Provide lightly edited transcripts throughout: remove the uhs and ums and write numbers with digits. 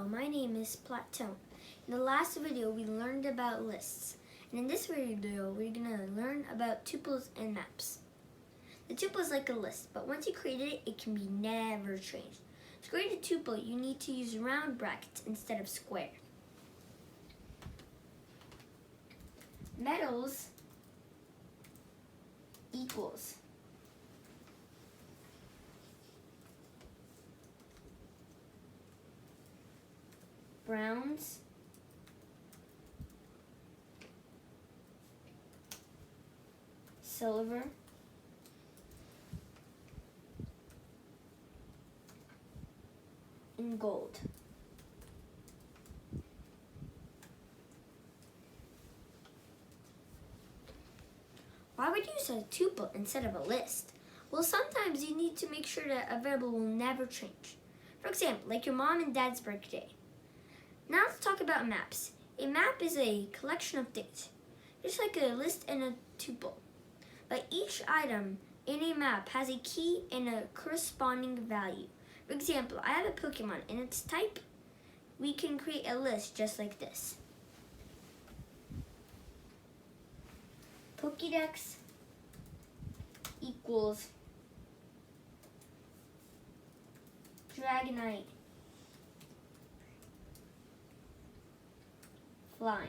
my name is Plateau. In the last video, we learned about lists. And in this video, we're going to learn about tuples and maps. The tuple is like a list, but once you created it, it can be never changed. To create a tuple, you need to use round brackets instead of square. Metals equals browns silver and gold. Why would you use a tuple instead of a list? Well, sometimes you need to make sure that a variable will never change. For example, like your mom and dad's birthday. Now let's talk about maps. A map is a collection of things, just like a list and a tuple. But each item in a map has a key and a corresponding value. For example, I have a Pokemon and its type. We can create a list just like this. Pokédex equals Dragonite flying.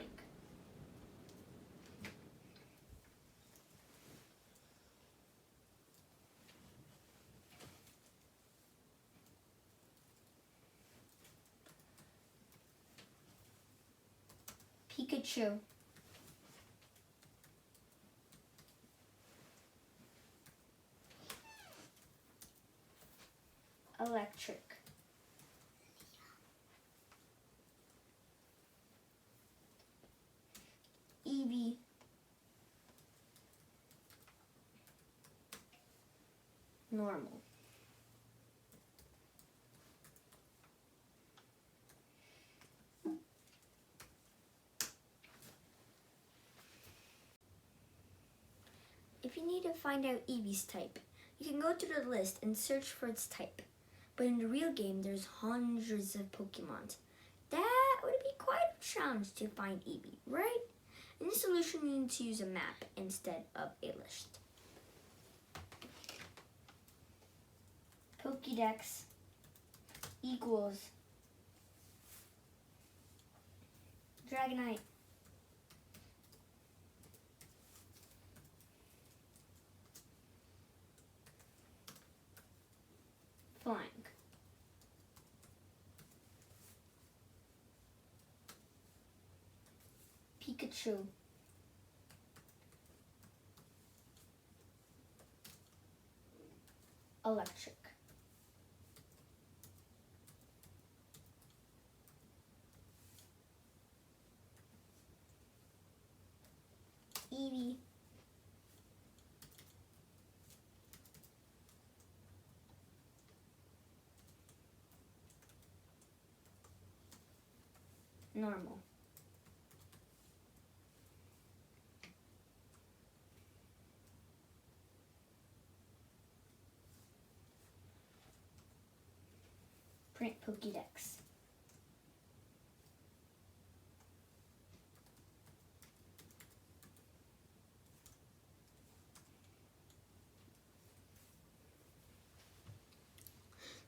Pikachu. Electric. Eevee. Normal. If you need to find out Eevee's type, you can go to the list and search for its type. But in the real game, there's hundreds of Pokemon. That would be quite a challenge to find Eevee, right? In this solution, you need to use a map instead of a list. Pokédex equals Dragonite flying. Pikachu. Electric. Eevee. Normal. Print Pokédex.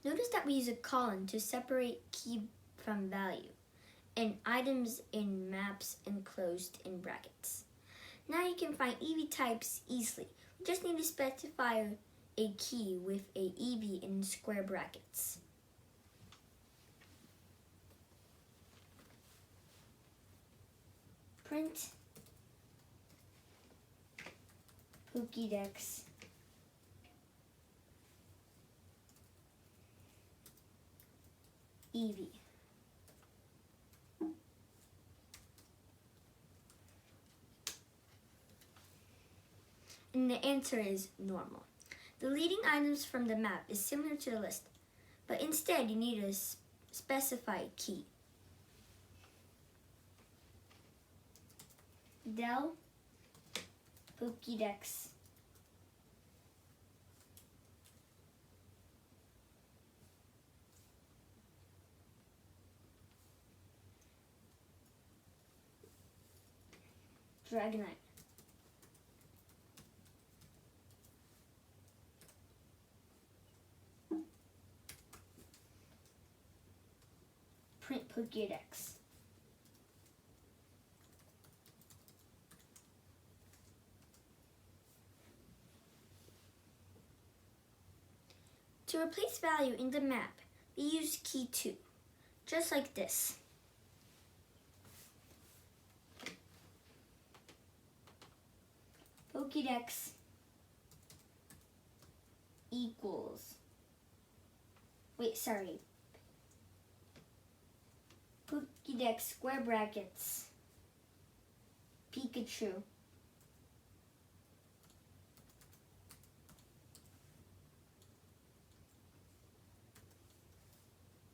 Notice that we use a colon to separate key from value, and items in maps enclosed in brackets. Now you can find Eevee types easily. We just need to specify a key with a Eevee in square brackets. Print Pokédex Eevee. And the answer is normal. The leading items from the map is similar to the list, but instead you need to specify a key. Del Pokédex Dragonite. Print Pokédex. To replace value in the map, we use key 2, just like this. Pokédex equals, Pokédex square brackets, Pikachu,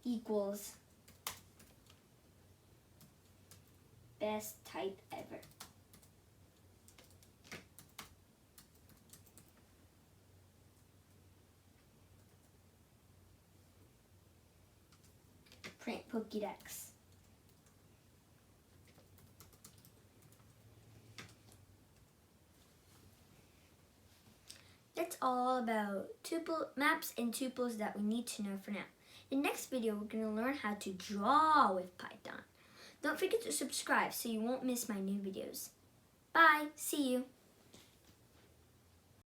equals best type ever. Print Pokédex. That's all about maps and tuples that we need to know for now. In the next video, we're going to learn how to draw with Python. Don't forget to subscribe so you won't miss my new videos. Bye. See you.